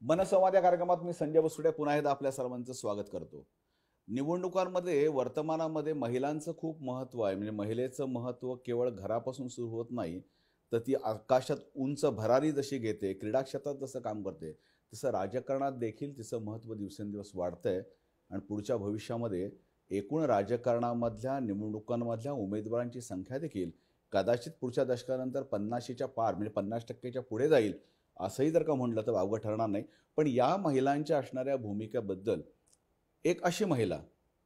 मनसंवाद या कार्यक्रमात मी संजय बसुडे पुन्हा एकदा आपल्या सर्वांचं स्वागत करतो. निवडणुकांमध्ये वर्तमानामध्ये महिलांचं खूप महत्त्व आहे. म्हणजे महिलेचं महत्त्व केवळ घरापासून सुरू होत नाही, तर ती आकाशात उंच भरारी जशी घेते, क्रीडा क्षेत्रात जसं काम करते, तसं राजकारणात देखील तिचं महत्त्व दिवसेंदिवस वाढतंय. आणि पुढच्या भविष्यामध्ये एकूण राजकारणामधल्या निवडणुकांमधल्या उमेदवारांची संख्या देखील कदाचित पुढच्या दशकानंतर 50च्या पार म्हणजे 50%च्या पुढे जाईल, असंही जर का म्हटलं तर वावगं ठरणार नाही. पण या महिलांच्या असणाऱ्या भूमिकेबद्दल एक अशी महिला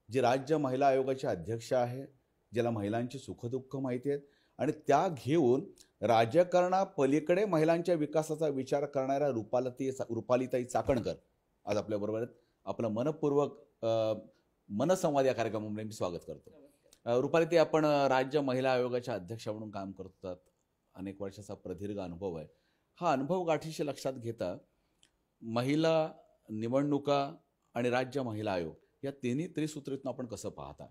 जी राज्य महिला आयोगाची अध्यक्ष आहे, ज्याला महिलांची सुखदुःख माहिती आहेत आणि त्या घेऊन राजकारणापलीकडे महिलांच्या विकासाचा विचार करणाऱ्या रुपालीताई चाकणकर आज आपल्याबरोबर आहेत. आपलं मनपूर्वक मनसंवाद या कार्यक्रमामध्ये मी स्वागत करतो. रुपालीताई, आपण राज्य महिला आयोगाच्या अध्यक्षा म्हणून काम करतात. अनेक वर्षाचा प्रदीर्घ अनुभव आहे. हा अनुभव गाठीशी लक्षात घेता महिला निवडणुका आणि राज्य महिला आयोग या तिन्ही त्रिसूत्रीतून आपण कसं पाहता?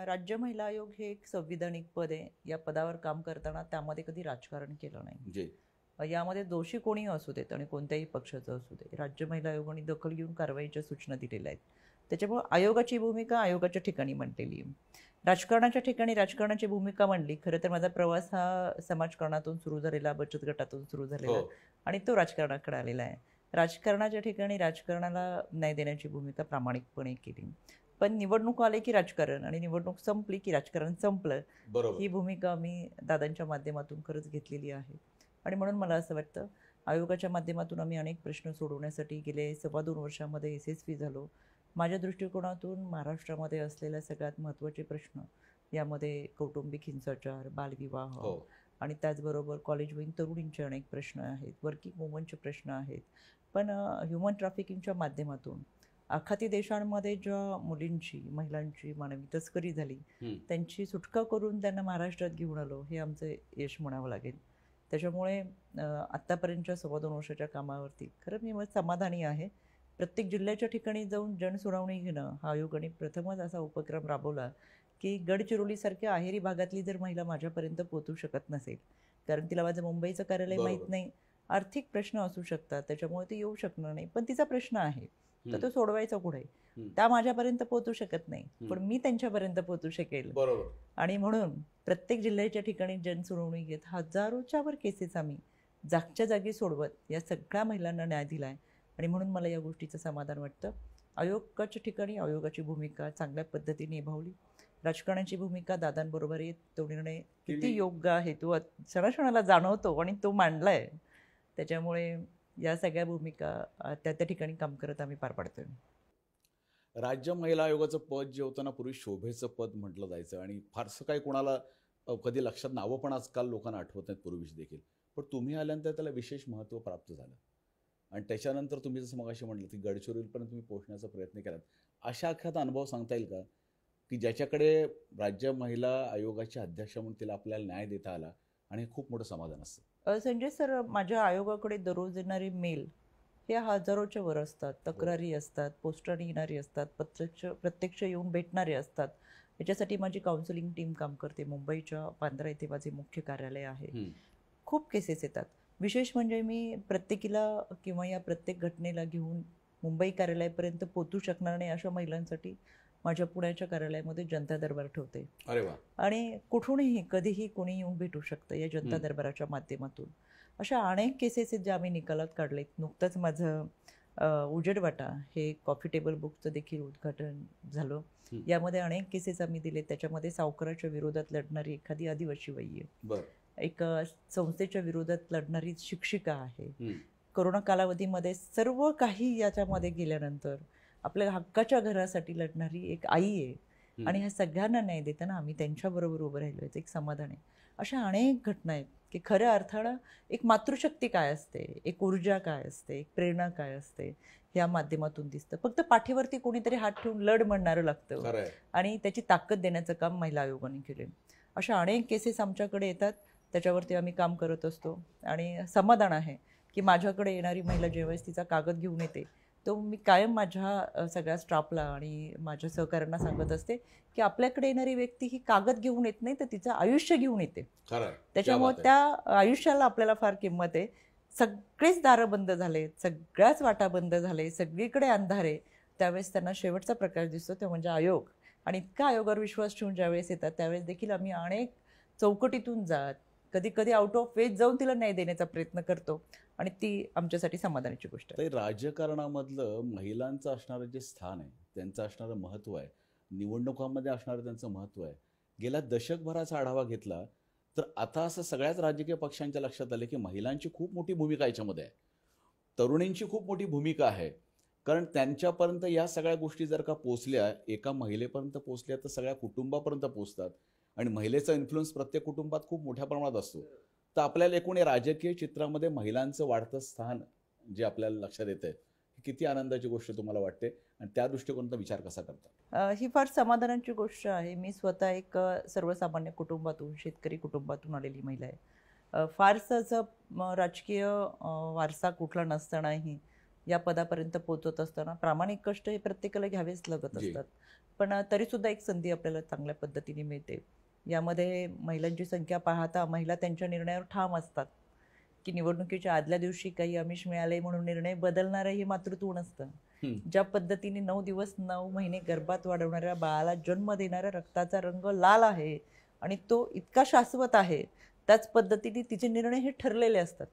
राज्य महिला आयोग हे एक संविधानिक पद आहे. या पदावर काम करताना त्यामध्ये कधी राजकारण केलं नाही. यामध्ये दोषी कोणी असू देत आणि कोणत्याही पक्षाचं असू दे, राज्य महिला आयोगाने दखल घेऊन कारवाईच्या सूचना दिलेल्या आहेत. त्याच्यामुळे आयोगाची भूमिका आयोगाच्या ठिकाणी मांडलेली आहे. राजकारणाच्या ठिकाणी राजकारणाची भूमिका मांडली. खरं तर माझा प्रवास हा समाजकारणातून सुरू झालेला, बचत गटातून सुरू झालेला आणि तो राजकारणाकडे आलेला आहे. राजकारणाच्या ठिकाणी राजकारणाला न्याय देण्याची भूमिका प्रामाणिकपणे केली. पण निवडणूक आले की राजकारण आणि निवडणूक संपली की राजकारण संपलं, ही भूमिका मी दादांच्या माध्यमातून खरंच घेतलेली आहे. आणि म्हणून मला असं वाटतं आयोगाच्या माध्यमातून आम्ही अनेक प्रश्न सोडवण्यासाठी गेले 2.25 वर्षामध्ये यशस्वी झालो. माझ्या दृष्टिकोनातून महाराष्ट्रामध्ये असलेल्या सगळ्यात महत्त्वाचे प्रश्न यामध्ये कौटुंबिक हिंसाचार, बालविवाह आणि त्याचबरोबर कॉलेजवरील तरुणींचे अनेक प्रश्न आहेत, वर्किंग वुमनचे प्रश्न आहेत. पण ह्युमन ट्रॅफिकिंगच्या माध्यमातून आखाती देशांमध्ये ज्या मुलींची, महिलांची मानवी तस्करी झाली, त्यांची सुटका करून त्यांना महाराष्ट्रात घेऊन आलो, हे आमचं यश म्हणावं लागेल. त्याच्यामुळे आत्तापर्यंतच्या 2.25 वर्षाच्या कामावरती खरं मी समाधानी आहे. प्रत्येक जिल्ह्याच्या ठिकाणी जाऊन जनसुनावणी घेणं हा आयोगाने प्रथमच असा उपक्रम राबवला की गडचिरोलीसारख्या आहेरी भागातली जर महिला माझ्यापर्यंत पोहोचू शकत नसेल, कारण तिला माझं मुंबईचं कार्यालय माहीत नाही, आर्थिक प्रश्न असू शकतात, त्याच्यामुळे ती येऊ शकणार नाही, पण तिचा प्रश्न आहे तर तो सोडवायचा कुठे, त्या माझ्यापर्यंत पोहोचू शकत नाही, पण मी त्यांच्यापर्यंत पोहोचू शकेल. आणि म्हणून प्रत्येक जिल्ह्याच्या ठिकाणी जनसुनावणी घेत हजारोच्या वर केसेस आम्ही जागच्या जागी सोडवत या सगळ्या महिलांना न्याय दिला आहे. आणि म्हणून मला या गोष्टीचं समाधान वाटतं. आयोगाच्या ठिकाणी आयोगाची भूमिका चांगल्या पद्धतीने निभावली. राजकारणाची भूमिका दादांबरोबर येत तो निर्णय किती योग्य आहे तो क्षणाक्षणाला जाणवतो आणि तो मांडला आहे. त्याच्यामुळे या सगळ्या भूमिका त्या ठिकाणी काम करत आम्ही पार पाडतोय. राज्य महिला आयोगाचं पद जे होतं ना, पूर्वी शोभेचं पद म्हटलं जायचं आणि फारसं काही कोणाला कधी लक्षात नावं पण आजकाल लोकांना आठवत नाहीत पूर्वीच देखील. पण तुम्ही आल्यानंतर त्याला विशेष महत्त्व प्राप्त झालं आणि त्याच्यानंतर तुम्ही जसं मगाशी म्हटलं की गडचिरोलीपर्यंत तुम्ही पोहोचण्याचा प्रयत्न केलात. अशा एखादा अनुभव सांगता येईल का की ज्याच्याकडे राज्य महिला आयोगाचे अध्यक्ष म्हणून तिला आपल्याला न्याय देता आला आणि खूप मोठं समाधान असतं? संजय सर, माझ्या आयोगाकडे दररोज येणारे मेल हे हजारोच्या वर असतात, तक्रारी असतात, पोस्टाने येणारी असतात, प्रत्यक्ष येऊन भेटणारे असतात. याच्यासाठी माझी काउन्सिलिंग टीम काम करते. मुंबईच्या बांद्रा येथे माझे मुख्य कार्यालय आहे. खूप केसेस येतात. विशेष म्हणजे मी प्रत्येकीला किंवा या प्रत्येक घटनेला घेऊन मुंबई कार्यालयापर्यंत पोहोचू शकणार नाही अशा महिलांसाठी माझ्या पुण्याच्या कार्यालयामध्ये जनता दरबार ठेवते. अरे वा. आणि कुठूनही कधीही कोणी येऊन भेटू शकतं या जनता दरबाराच्या माध्यमातून. अशा अनेक केसेस आहेत ज्या आम्ही निकालात काढलेत. नुकतंच माझं उजेडवाटा हे कॉफी टेबल बुकचं देखील उद्घाटन झालं. यामध्ये अनेक केसेस आम्ही दिले. त्याच्यामध्ये सावकाराच्या विरोधात लढणारी एखादी आदिवासी बाई आहे, एक संस्थेच्या विरोधात लढणारी शिक्षिका आहे, कोरोना कालावधीमध्ये सर्व काही याच्यामध्ये गेल्यानंतर आपल्या हक्काच्या घरासाठी लढणारी एक आई आहे. आणि ह्या सगळ्यांना न्याय देताना आम्ही त्यांच्याबरोबर उभं राहिलो, याचं एक समाधान आहे. अशा अनेक घटना आहेत की खऱ्या अर्थानं एक मातृशक्ती काय असते, एक ऊर्जा काय असते, एक प्रेरणा काय असते, या माध्यमातून दिसतं. फक्त पाठीवरती कोणीतरी हात ठेवून लढ म्हणणारं लागतं आणि त्याची ताकद देण्याचं काम महिला आयोगाने केले. अशा अनेक केसेस आमच्याकडे येतात, त्याच्यावरती आम्ही काम करत असतो. आणि समाधान आहे की माझ्याकडे येणारी महिला ज्यावेळेस तिचा कागद घेऊन येते तो मी कायम माझ्या सगळ्या स्टाफला आणि माझ्या सहकाऱ्यांना सांगत असते की आपल्याकडे येणारी व्यक्ती ही कागद घेऊन येत नाही तर तिचं आयुष्य घेऊन येते. त्याच्यामुळे त्या आयुष्याला आपल्याला फार किंमत आहे. सगळेच दारं बंद झाले, सगळ्याच वाटा बंद झाले, सगळीकडे अंधारे, त्यावेळेस त्यांना शेवटचा प्रकार दिसतो तो म्हणजे आयोग. आणि इतका आयोगावर विश्वास ठेवून ज्यावेळेस येतात त्यावेळेस देखील आम्ही अनेक चौकटीतून जात, कधी कधी आउट ऑफ वेज जाऊन तिला न्याय देण्याचा प्रयत्न करतो आणि ती आमच्यासाठी समाधानाची गोष्ट आहे. राजकारणामधलं महिलांचं असणारं जे स्थान आहे, त्यांचं असणारं महत्त्व आहे, निवडणुकांमध्ये असणारं त्यांचं महत्त्व आहे, गेल्या दशकभराचा आढावा घेतला तर आता असं सगळ्याच राजकीय पक्षांच्या लक्षात आलं की महिलांची खूप मोठी भूमिका याच्यामध्ये आहे, तरुणींची खूप मोठी भूमिका आहे. कारण त्यांच्यापर्यंत या सगळ्या गोष्टी जर का पोचल्या, एका महिलेपर्यंत पोचल्या तर सगळ्या कुटुंबापर्यंत पोचतात आणि महिलेचा इन्फ्लुअन्स प्रत्येक कुटुंबात खूप मोठ्या प्रमाणात असतो. तर आपल्याला एकूण राजकीय चित्रामध्ये महिलांचं वाढतं स्थान जे आपल्याला लक्षात येतं आहे, किती आनंदाची गोष्ट तुम्हाला वाटते आणि त्या दृष्टिकोनातून विचार कसा करता? ही फार समाधानाची गोष्ट आहे. मी स्वतः एक सर्वसामान्य कुटुंबातून, शेतकरी कुटुंबातून आलेली महिला आहे. फारसं असं राजकीय वारसा कुठला नसतानाही या पदापर्यंत पोहोचत असताना प्रामाणिक कष्ट हे प्रत्येकाला घ्यावेच लागत असतात. पण तरीसुद्धा एक संधी आपल्याला चांगल्या पद्धतीने मिळते. यामध्ये महिलांची संख्या पाहता महिला त्यांच्या निर्णयावर ठाम असतात की निवडणुकीच्या आदल्या दिवशी काही आमिष मिळाले म्हणून निर्णय बदलणारं हे मातृत्व नसतं. ज्या पद्धतीने 9 दिवस 9 महिने गर्भात वाढवणाऱ्या बाळाला जन्म देणाऱ्या रक्ताचा रंग लाल आहे आणि तो इतका शाश्वत आहे, त्याच पद्धतीने तिचे निर्णय हे ठरलेले असतात.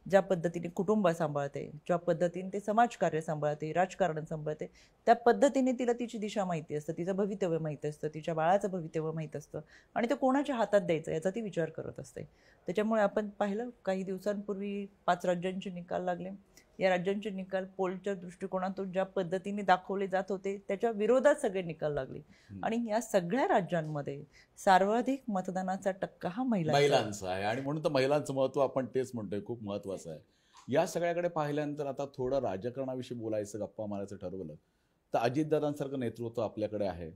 ज्या पद्धतीने कुटुंब सांभाळते, ज्या पद्धतीने ते समाजकार्य सांभाळते, राजकारण सांभाळते, त्या पद्धतीने तिला तिची दिशा माहिती असतं, तिचं भवितव्य माहीत असतं, तिच्या बाळाचं भवितव्य माहीत असतं आणि ते कोणाच्या हातात द्यायचं याचा ती विचार करत असते. त्याच्यामुळे आपण पाहिलं काही दिवसांपूर्वी 5 राज्यांचे निकाल लागले. या राज्यांचे निकाल पोलच्या दृष्टिकोनातून ज्या पद्धतीने दाखवले जात होते त्याच्या विरोधात सगळे निकाल लागले आणि या सगळ्या राज्यांमध्ये सर्वाधिक मतदानाचा टक्का हा महिलांचा आहे आणि म्हणून तर महिलांचं महत्त्व आपण तेच म्हणतोय, खूप महत्त्वाचं आहे. या सगळ्याकडे पाहिल्यानंतर आता थोडं राजकारणाविषयी बोलायचं, गप्पा मारायचं ठरवलं तर अजितदादांसारखं नेतृत्व आपल्याकडे आहे.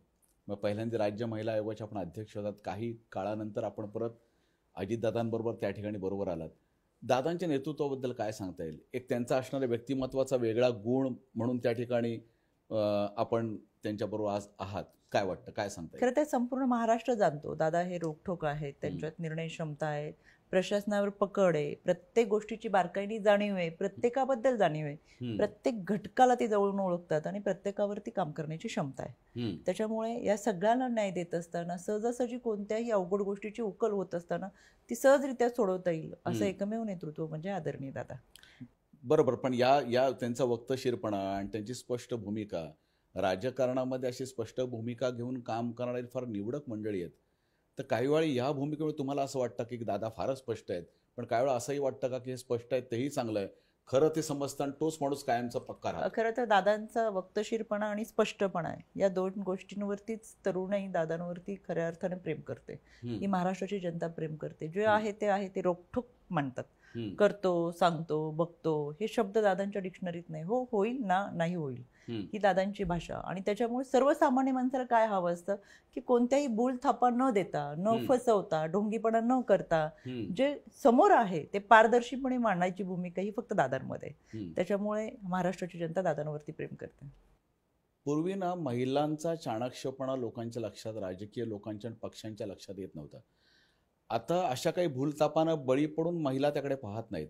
मग पहिल्यांदा राज्य महिला आयोगाच्या आपण अध्यक्ष होतात, काही काळानंतर आपण परत अजितदादांबरोबर त्या ठिकाणी बरोबर आलात. दादांच्या नेतृत्वाबद्दल काय सांगता येईल? एक त्यांचा असणारा व्यक्तिमत्वाचा वेगळा गुण म्हणून त्या ठिकाणी आपण त्यांच्याबरोबर आज आहात, काय वाटतं, काय सांगता येईल? खरं तर संपूर्ण महाराष्ट्र जाणतो दादा हे रोखठोक आहेत, त्यांच्यात निर्णय क्षमता आहे, प्रशासनावर पकड आहे, प्रत्येक गोष्टीची बारकाईने जाणीव आहे, प्रत्येकाबद्दल जाणीव आहे, प्रत्येक घटकाला ते जवळून ओळखतात आणि प्रत्येकावरती काम करण्याची क्षमता आहे. त्याच्यामुळे या सगळ्यांना न्याय देत असताना सहजासहजी कोणत्याही अवघड गोष्टीची उकल होत असताना ती सहजरित्या सोडवता येईल असं एकमेव नेतृत्व म्हणजे आदरणीय दादा. बरोबर. पण या त्यांचा वक्तशीरपणा आणि त्यांची स्पष्ट भूमिका, राजकारणामध्ये अशी स्पष्ट भूमिका घेऊन काम करणारी फार निवडक मंडळी आहेत. तर काही वेळा या भूमिकेमुळे तुम्हाला असं वाटतं की दादा फारच स्पष्ट आहेत, पण काही वेळा असंही वाटतं का की हे स्पष्ट आहेत तेही चांगलं आहे, खरं ते समजताना तोच माणूस कायमचा पक्का राहतो? खरं तर दादांचा वक्तशीरपणा आणि स्पष्टपणा आहे या दोन गोष्टींवरतीच तरुणाई दादांवरती खऱ्या अर्थाने प्रेम करते. ही महाराष्ट्राची जनता प्रेम करते. जे आहे ते रोखठोक मानतात. करतो, सांगतो, बघतो हे शब्द दादांच्या डिक्शनरीत नाही. हो होईल ना, नाही होईल ही दादांची भाषा. आणि त्याच्यामुळे सर्वसामान्य माणसाला काय हवं असतं की कोणत्याही भूल थापा न देता, न फसवता, ढोंगीपणा न करता जे समोर आहे ते पारदर्शीपणे मांडायची भूमिका ही फक्त दादांमध्ये. त्याच्यामुळे महाराष्ट्राची जनता दादांवरती प्रेम करते. पूर्वी ना महिलांचा चाणक्यपणा लोकांच्या लक्षात, राजकीय लोकांच्या पक्षांच्या लक्षात येत नव्हता. आता अशा काही भूलतापानं बळी पडून महिला त्याकडे पाहत नाहीत.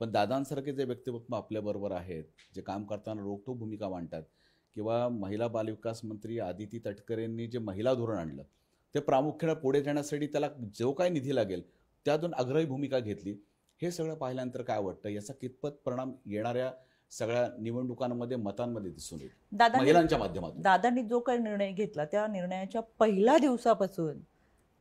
पण दादांसारखे जे व्यक्तिमत्व आपल्याबरोबर आहेत, जे काम करताना रोखठोक भूमिका मांडतात, किंवा महिला बालविकास मंत्री आदिती तटकरेंनी जे महिला धोरण आणलं ते प्रामुख्याने पुढे जाण्यासाठी त्याला जो काही निधी लागेल त्यातून आग्रही भूमिका घेतली. हे सगळं पाहिल्यानंतर काय वाटतं, याचा कितपत परिणाम येणाऱ्या सगळ्या निवडणुकांमध्ये, मतांमध्ये दिसून येईल महिलांच्या माध्यमातून? दादांनी जो काही निर्णय घेतला त्या निर्णयाच्या पहिल्या दिवसापासून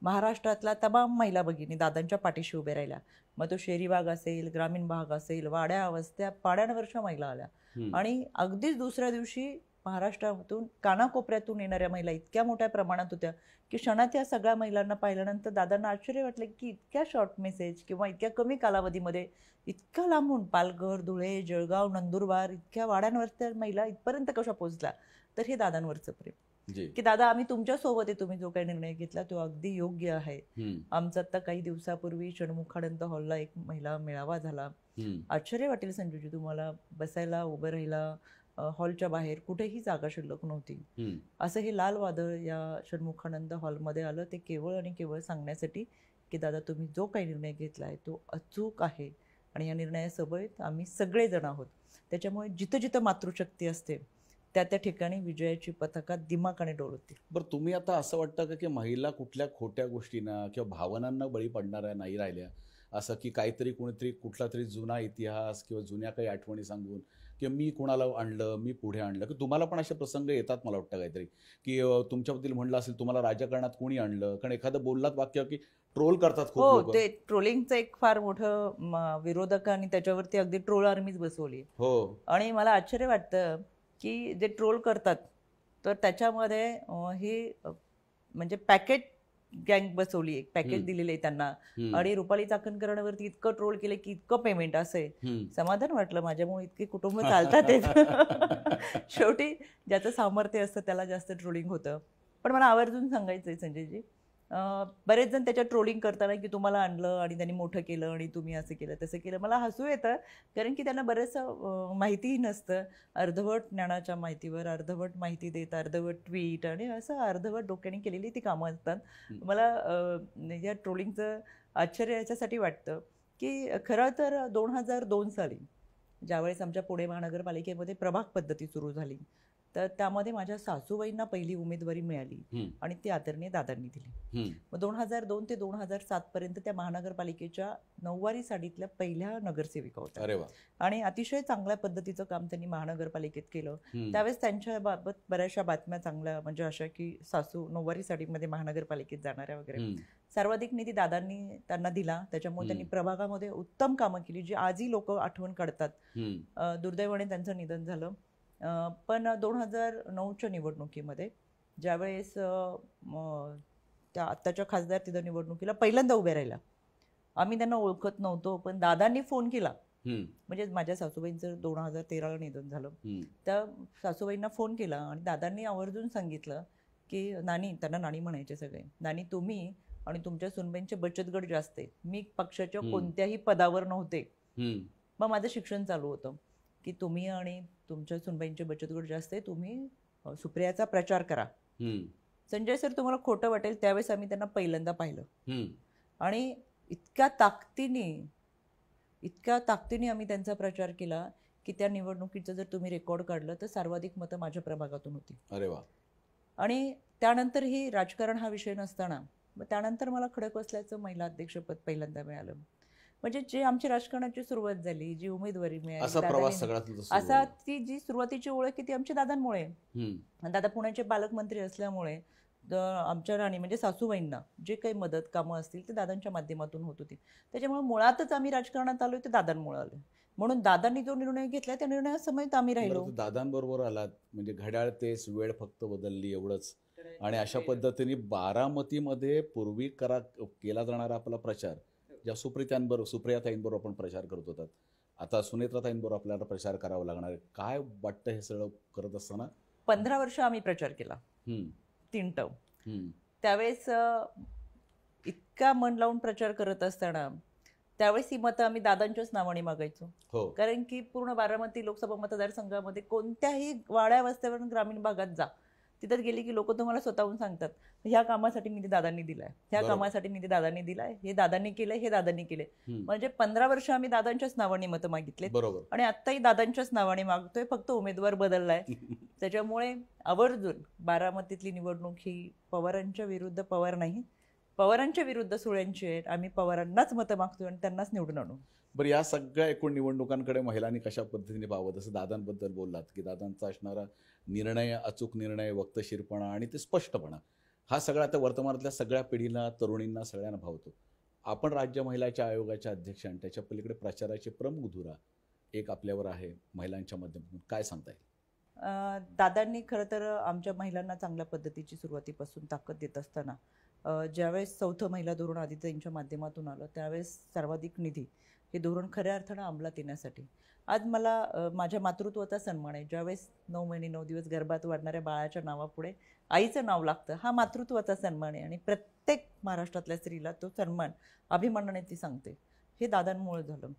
महाराष्ट्रातला तमाम महिला भगिनी दादांच्या पाठीशी उभे राहिल्या. मग तो शहरी भाग असेल, ग्रामीण भाग असेल, वाड्या वस्त्या पाड्यांवरच्या महिला आल्या आणि अगदीच दुसऱ्या दिवशी महाराष्ट्रातून कानाकोपऱ्यातून येणाऱ्या महिला इतक्या मोठ्या प्रमाणात होत्या की क्षणात या सगळ्या महिलांना पाहिल्यानंतर दादांना आश्चर्य वाटलं की इतक्या शॉर्ट मेसेज किंवा इतक्या कमी कालावधीमध्ये इतक्या लांबून पालघर, धुळे, जळगाव, नंदुरबार इतक्या वाड्यांवरच्या महिला इथपर्यंत कशा पोहोचल्या. तर हे दादांवरचं प्रेम की दादा आम्ही तुमच्या सोबत आहे, तुम्ही जो काही निर्णय घेतला तो अगदी योग्य आहे. आमचा आता काही दिवसापूर्वी षण्मुखानंद हॉलला एक महिला मेळावा झाला. आश्चर्य वाटेल संजूजी तुम्हाला, बसायला उभं राहिला हॉलच्या बाहेर कुठेही जागा शिल्लक नव्हती. असं हे लाल वादळ या षण्मुखानंद हॉलमध्ये आलं ते केवळ आणि केवळ सांगण्यासाठी की दादा तुम्ही जो काही निर्णय घेतलाय तो अचूक आहे, आणि या निर्णयासोबत आम्ही सगळेजण आहोत. त्याच्यामुळे जिथं जिथं मातृशक्ती असते त्या ठिकाणी विजयाची पताका दिमाखाने डोलवते. बरं, तुम्ही आता असं वाटतं का की महिला कुठल्या खोट्या गोष्टींना किंवा भावनांना बळी पडणाऱ्या नाही राहिल्या, असं की काहीतरी कोणीतरी कुठला तरी जुना इतिहास किंवा जुन्या काही आठवणी सांगून किंवा मी कुणाला आणलं, मी पुढे आणलं, की तुम्हाला पण असे प्रसंग येतात मला वाटतं काहीतरी, की तुमच्याबद्दल म्हणलं असेल तुम्हाला राजकारणात कोणी आणलं, कारण एखादं बोललात वाक्य की ट्रोल करतात खूप हो, लोक. ते ट्रोलिंगचं एक फार मोठं विरोधकांनी त्याच्यावरती अगदी ट्रोल आर्मीच बसवली. हो. आणि मला आश्चर्य वाटतं की जे ट्रोल करतात तर त्याच्यामध्ये म्हणजे पॅकेट गँग बसवली, एक पॅकेज दिलेलं आहे त्यांना. आणि रुपाली चाकणकरांवरती इतकं ट्रोल केलं की इतकं पेमेंट असे. समाधान वाटलं, माझ्यामुळे इतकी कुटुंब चालतात. शेवटी ज्याचं सामर्थ्य असतं त्याला जास्त ट्रोलिंग होतं. पण मला आवर्जून सांगायचं आहे संजयजी, बरेच जण त्याच्यात ट्रोलिंग करताना की तुम्हाला आणलं आणि त्यांनी मोठं केलं आणि तुम्ही असं केलं तसं केलं. मला हसू येतं, कारण की त्यांना बरंचसं माहितीही नसतं. अर्धवट ज्ञानाच्या माहितीवर अर्धवट माहिती देत, अर्धवट ट्विट आणि असं अर्धवट डोक्याने केलेली ती कामं असतात. मला या ट्रोलिंगचं आश्चर्य याच्यासाठी वाटतं की खरं तर 2002 साली ज्यावेळेस आमच्या पुणे महानगरपालिकेमध्ये प्रभाग पद्धती सुरू झाली, तर त्यामध्ये माझ्या सासूबाईंना पहिली उमेदवारी मिळाली आणि ती आदरणीय दादांनी दिली. मग 2002 ते 2007 पर्यंत त्या महानगरपालिकेच्या 9वारी साडीतल्या पहिल्या नगरसेविका होत्या. अरे वा. आणि अतिशय चांगल्या पद्धतीचं काम त्यांनी महानगरपालिकेत केलं. त्यावेळेस त्यांच्या बाबत बऱ्याचशा बातम्या चांगल्या, म्हणजे अशा की सासू 9वारी साडीमध्ये महानगरपालिकेत जाणाऱ्या वगैरे. सर्वाधिक निधी दादांनी त्यांना दिला, त्याच्यामुळे त्यांनी प्रभागामध्ये उत्तम कामं केली जी आजही लोक आठवण काढतात. दुर्दैवाने त्यांचं निधन झालं. पण 2009च्या निवडणुकीमध्ये ज्यावेळेस त्या आत्ताच्या खासदार तिथं निवडणुकीला पहिल्यांदा उभ्या राहिला, आम्ही त्यांना ओळखत नव्हतो, पण दादांनी फोन केला. म्हणजे माझ्या सासूबाईंचं 2013ला निधन झालं. त्या सासूबाईंना फोन केला आणि दादांनी आवर्जून सांगितलं की नानी, त्यांना नानी म्हणायचे सगळे, नानी तुम्ही आणि तुमच्या सुनबाईंचे बचत गट जास्त आहेत. मी पक्षाच्या कोणत्याही पदावर नव्हते, मग माझं शिक्षण चालू होतं, की तुम्ही आणि तुमच्या सुनबाईंचे बचत गट जास्त आहे, तुम्ही सुप्रियाचा प्रचार करा. संजय सर, तुम्हाला खोटं वाटेल, त्यावेळेस आम्ही त्यांना पहिल्यांदा पाहिलं आणि इतक्या ताकदीने आम्ही त्यांचा प्रचार केला की त्या निवडणुकीचं जर तुम्ही रेकॉर्ड काढलं तर सर्वाधिक मतं माझ्या प्रभागातून होती. अरे वा. आणि त्यानंतरही राजकारण हा विषय नसताना मग त्यानंतर मला खडकवासल्याचं महिला अध्यक्षपद पहिल्यांदा मिळालं. म्हणजे जे आमची राजकारणाची सुरुवात झाली, जी उमेदवारी मिळाली, असा ती जी सुरुवातीची ओळख आहे ती आमच्या दादांमुळे. दादा पुण्याचे पालकमंत्री असल्यामुळे आमच्या राणी म्हणजे सासूबाईंना जे काही मदत कामं असतील ते दादांच्या माध्यमातून होत होती. त्याच्यामुळे मुळातच आम्ही राजकारणात आलोय ते दादांमुळे आलोय. म्हणून दादांनी जो निर्णय घेतला त्या निर्णयासमयत आम्ही राहिलो. दादांबरोबर आलात म्हणजे घड्याळ तेच, वेळ फक्त बदलली एवढंच. आणि अशा पद्धतीने बारामतीमध्ये पूर्वी केला जाणारा आपला प्रचार, ज्या सुप्रियाताईंबरोबर आपण प्रचार करत होतात, आता सुनेत्राताईंबरोबर आपल्याला प्रचार करावा लागणार आहे. काय वाटतं हे सगळं करत असताना? 15 वर्ष आम्ही प्रचार केला, 3 टर्म. त्यावेळेस इतका मन लावून प्रचार करत असताना त्यावेळेस ही मतं आम्ही दादांच्याच नावाने मागायचो. कारण की पूर्ण बारामती लोकसभा मतदारसंघामध्ये कोणत्याही वाड्या वस्त्यावर ग्रामीण भागात जा, तिथं गेली की लोक तुम्हाला स्वतःहून सांगतात ह्या कामासाठी निधी दादांनी दिलाय, ह्या कामासाठी निधी दादांनी दिलाय, हे दादांनी केलंय, हे दादांनी केलंय. म्हणजे 15 वर्ष आम्ही दादांच्याच नावाने मतं मागितले आणि आत्ताही दादांच्याच नावाने मागतोय, फक्त उमेदवार बदललाय. त्याच्यामुळे आवर्जून बारामतीतली निवडणूक ही पवारांच्या विरुद्ध पवार नाही, पवारांच्या विरुद्ध सुळ्यांची आहेत. आम्ही पवारांनाच मतं मागतोय आणि त्यांनाच निवडून आणू. बरं, या सगळ्या एकूण निवडणुकांकडे महिलांनी कशा पद्धतीने पाहावं? जसं दादांबद्दल बोललात की दादांचा असणारा निर्णय, अचूक निर्णय, वक्तशीरपणा आणि ते स्पष्टपणा, हा सगळा आता वर्तमानातल्या सगळ्या पिढीला, तरुणींना, सगळ्यांना भावतो. आपण राज्य महिलाच्या आयोगाच्या अध्यक्ष आणि त्याच्या पलीकडे प्रचाराचे प्रमुख धुरा एक आपल्यावर आहे महिलांच्या माध्यमातून, काय सांगता येईल? दादांनी खरं तर आमच्या महिलांना चांगल्या पद्धतीची सुरुवातीपासून ताकद देत असताना ज्यावेळेस 4थं महिला धोरण आदित्यजींच्या माध्यमातून आलं त्यावेळेस सर्वाधिक निधी हे धोरण खऱ्या अर्थानं अंमलात येण्यासाठी आज मला माझ्या मातृत्वाचा सन्मान आहे. ज्यावेळेस 9 महिने 9 दिवस गर्भात वाढणाऱ्या बाळाच्या नावापुढे आईचं नाव लागतं, हा मातृत्वाचा सन्मान आहे आणि प्रत्येक महाराष्ट्रातल्या स्त्रीला तो सन्मान अभिमानाने ती सांगते. हे दादांमुळे झालं.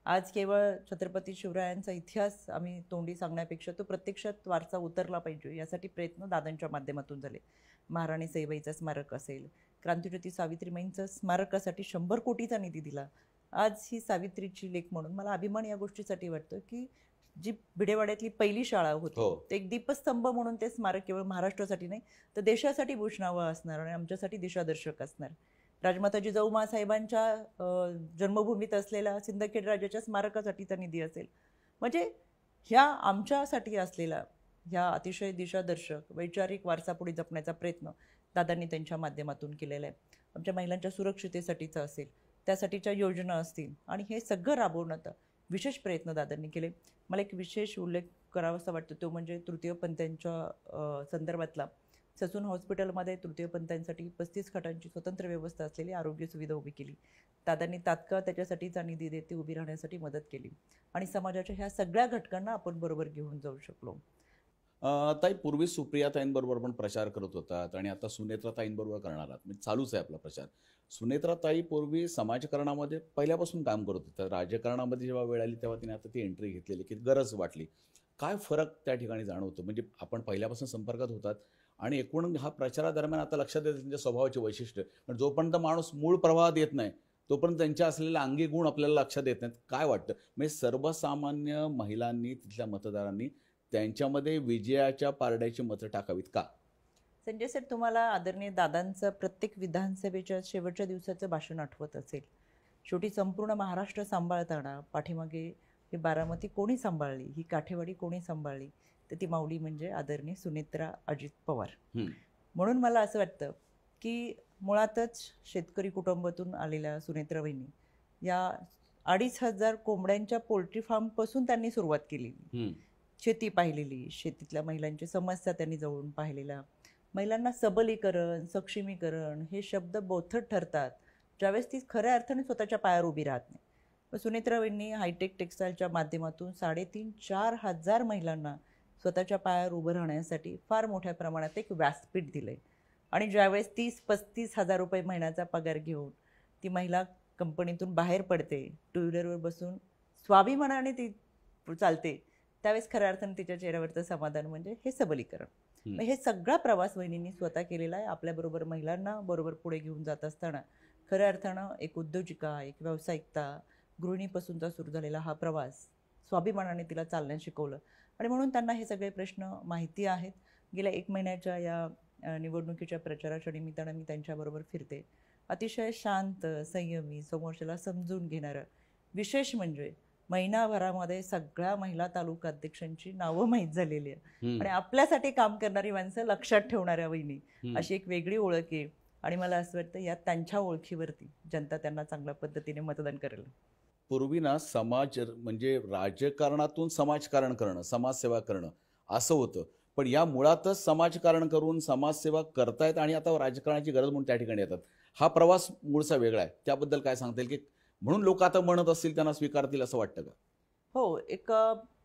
आज केवळ छत्रपती शिवरायांचा इतिहास आम्ही तोंडी सांगण्यापेक्षा तो प्रत्यक्षात वारसा उतरला पाहिजे यासाठी प्रयत्न दादांच्या माध्यमातून झाले. महाराणी सईबाईचं स्मारक असेल, क्रांतीज्योती सावित्रीबाईंचं स्मारकासाठी 100 कोटीचा निधी दिला. आज ही सावित्रीची लेक म्हणून मला अभिमान या गोष्टीसाठी वाटतो की जी भिडेवाड्यातली पहिली शाळा होती ते एक दीपस्तंभ म्हणून ते स्मारक केवळ महाराष्ट्रासाठी नाही तर देशासाठी भूषणावं असणार आणि आमच्यासाठी दिशादर्शक असणार. राजमाता जिजाऊ साहेबांच्या जन्मभूमीत असलेल्या सिंदखेड राजाच्या स्मारकासाठी त्या निधी असेल. म्हणजे ह्या आमच्यासाठी असलेला ह्या अतिशय दिशादर्शक वैचारिक वारसा पुढे जपण्याचा प्रयत्न दादांनी त्यांच्या माध्यमातून केलेला आहे. आमच्या महिलांच्या सुरक्षितेसाठीचा असेल, त्यासाठीच्या योजना असतील आणि हे सगळं राबवण्यात विशेष प्रयत्न दादांनी केले. मला एक विशेष उल्लेख करावासा वाटतो तो म्हणजे तृतीयपंथींच्या संदर्भातला. ससून हॉस्पिटलमध्ये तृतीयपंथींसाठी 35 खाटांची स्वतंत्र व्यवस्था असलेली आरोग्य सुविधा उभी केली. दादांनी तात्काळ त्याच्यासाठीचा निधी देत ती उभी राहण्यासाठी मदत केली आणि समाजाच्या ह्या सगळ्या घटकांना आपण बरोबर घेऊन जाऊ शकलो. ताई, पूर्वी सुप्रियाताईंबरोबर पण प्रचार करत होतात आणि आता सुनेत्राताईंबरोबर करणार आहात, म्हणजे चालूच आहे आपला प्रचार. सुनेत्राताई पूर्वी समाजकारणामध्ये पहिल्यापासून काम करत होत्या. राजकारणामध्ये जेव्हा वेळ आली तेव्हा तिने आता ती एंट्री घेतलेली की गरज वाटली. काय फरक त्या ठिकाणी जाणवतो? म्हणजे आपण पहिल्यापासून संपर्कात होतात आणि एकूण हा प्रचारादरम्यान आता लक्षात येतं त्यांच्या स्वभावाचे वैशिष्ट्य. पण जोपर्यंत माणूस मूळ प्रवाहात येत नाही तोपर्यंत त्यांच्या असलेल्या अंगी गुण आपल्याला लक्षात येत नाहीत. काय वाटतं म्हणजे सर्वसामान्य महिलांनी, तिथल्या मतदारांनी त्यांच्यामध्ये विजयाच्या पारड्याची मतं टाकावीत का? संजय सर, तुम्हाला आदरणीय दादांचं प्रत्येक विधानसभेच्या शेवटच्या दिवसाचं भाषण आठवत असेल. शेवटी संपूर्ण महाराष्ट्र सांभाळताना पाठीमागे ही बारामती कोणी सांभाळली, ही काठेवाडी कोणी सांभाळली, तर ती माऊली म्हणजे आदरणीय सुनेत्रा अजित पवार. म्हणून मला असं वाटतं की मुळातच शेतकरी कुटुंबातून आलेल्या सुनेत्रा वहिनी या 2,500 कोंबड्यांच्या पोल्ट्री फार्मपासून त्यांनी सुरुवात केलेली. शेती पाहिलेली, शेतीतल्या महिलांची समस्या त्यांनी जवळून पाहिलेल्या. महिलांना सबलीकरण, सक्षमीकरण हे शब्द बोथट ठरतात ज्यावेळेस ती खऱ्या अर्थाने स्वतःच्या पायावर उभी राहत नाही. सुनेत्राबाईंनी हायटेक टेक्स्टाईलच्या माध्यमातून 3,500-4 हजार महिलांना स्वतःच्या पायावर उभं राहण्यासाठी फार मोठ्या प्रमाणात एक व्यासपीठ दिलं आहे. आणि ज्यावेळेस 30-35 हजार रुपये महिन्याचा पगार घेऊन ती महिला कंपनीतून बाहेर पडते, टू व्हीलरवर बसून स्वाभिमानाने ती चालते, त्यावेळेस खऱ्या अर्थाने तिच्या चेहऱ्यावरचं समाधान म्हणजे हे सबलीकरण. हे सगळा प्रवास वहिनींनी स्वतः केलेला आहे. आपल्याबरोबर महिलांना बरोबर पुढे घेऊन जात असताना खऱ्या अर्थानं एक उद्योजिका, एक व्यावसायिकता, गृहिणीपासूनचा सुरू झालेला हा प्रवास स्वाभिमानाने तिला चालण्यास शिकवलं. आणि म्हणून त्यांना हे सगळे प्रश्न माहिती आहेत. गेल्या 1 महिन्याच्या या निवडणुकीच्या प्रचाराच्या निमित्तानं मी त्यांच्याबरोबर फिरते. अतिशय शांत, संयमी, समोरच्याला समजून घेणारं. विशेष म्हणजे महिनाभरामध्ये सगळ्या महिला तालुका अध्यक्षांची नावं माहीत झालेली आहे आणि आपल्यासाठी काम करणारी माणसं लक्षात ठेवणाऱ्या वहिनी, अशी एक वेगळी ओळख आहे. आणि मला असं वाटतं या त्यांच्या ओळखीवरती जनता त्यांना चांगल्या पद्धतीने मतदान करेल. पूर्वी ना समाज म्हणजे राजकारणातून समाजकारण करणं, समाजसेवा करणं असं होतं. पण या मुळातच समाजकारण करून समाजसेवा करतायत आणि आता राजकारणाची गरज म्हणून त्या ठिकाणी येतात. हा प्रवास मूळचा वेगळा आहे. त्याबद्दल काय सांगता येईल की म्हणून लोक आता म्हणत असतील त्यांना स्वीकारतील असं वाटतं का? हो, एक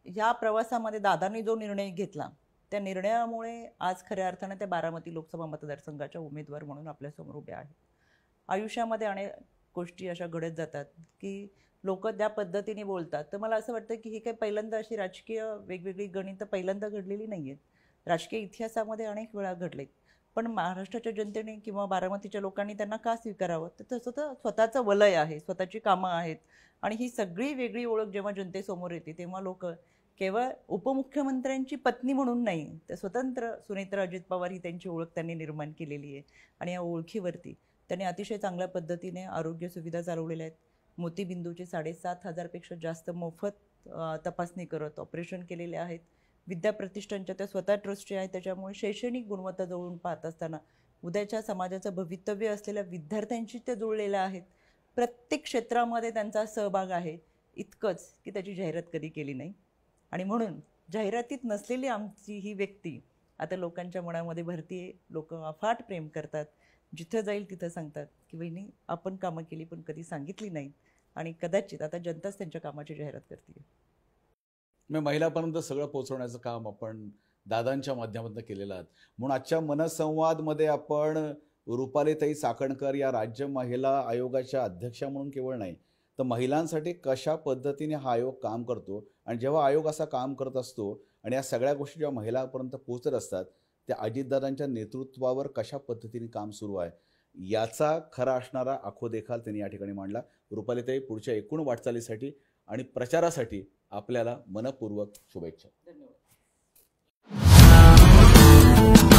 ह्या प्रवासामध्ये दादांनी जो निर्णय घेतला त्या निर्णयामुळे आज खऱ्या अर्थाने त्या बारामती लोकसभा मतदारसंघाच्या उमेदवार म्हणून आपल्यासमोर उभे आहेत. आयुष्यामध्ये अनेक गोष्टी अशा घडत जातात की लोक त्या पद्धतीने बोलतात. तर मला असं वाटतं की ही काही पहिल्यांदा अशी राजकीय वेगवेगळी गणितं पहिल्यांदा घडलेली नाही आहेत. राजकीय इतिहासामध्ये अनेक वेळा घडलेत. पण महाराष्ट्राच्या जनतेने किंवा बारामतीच्या लोकांनी त्यांना का स्वीकारावं? तर तसं तर स्वतःचं वलय आहे, स्वतःची कामं आहेत आणि ही सगळी वेगळी ओळख जेव्हा जनतेसमोर येते तेव्हा लोक केवळ उपमुख्यमंत्र्यांची पत्नी म्हणून नाही, तर स्वतंत्र सुनेत्रा अजित पवार ही त्यांची ओळख त्यांनी निर्माण केलेली आहे. आणि या ओळखीवरती त्यांनी अतिशय चांगल्या पद्धतीने आरोग्य सुविधा चालवलेल्या आहेत. मोतीबिंदूचे 7,500पेक्षा जास्त मोफत तपासणी करत ऑपरेशन केलेले आहेत. विद्याप्रतिष्ठानच्या त्या स्वतः ट्रस्टी आहेत, त्याच्यामुळे शैक्षणिक गुणवत्ता जवळून पाहत असताना उद्याच्या समाजाचं भवितव्य असलेल्या विद्यार्थ्यांशी ते जुळलेल्या आहेत. प्रत्येक क्षेत्रामध्ये त्यांचा सहभाग आहे. इतकंच की त्याची जाहिरात कधी केली नाही आणि म्हणून जाहिरातीत नसलेली आमची ही व्यक्ती आता लोकांच्या मनामध्ये भरतीये. लोक अफाट प्रेम करतात. जिथं जाईल तिथं सांगतात की वहिनी आपण कामं केली पण कधी सांगितली नाही आणि कदाचित आता जनताच त्यांच्या कामाची जाहिरात करते. महिलापर्यंत सगळं पोहोचवण्याचं काम आपण दादांच्या माध्यमातून केलेलं आहे. म्हणून आजच्या मनसंवादमध्ये आपण रुपालीताई चाकणकर या राज्य महिला आयोगाच्या अध्यक्षा म्हणून केवळ नाही तर महिलांसाठी कशा पद्धतीने हा आयोग काम करतो आणि जेव्हा आयोग असा काम करत असतो आणि या सगळ्या गोष्टी जेव्हा महिलांपर्यंत पोहोचत असतात त्या अजितदादांच्या नेतृत्वावर कशा पद्धतीने काम सुरू आहे याचा खरा असणारा आखोदेखाल त्यांनी या ठिकाणी मांडला. रुपालीताई, पुढच्या एकूण वाटचालीसाठी आणि प्रचारासाठी आपल्याला मनपूर्वक शुभेच्छा. धन्यवाद.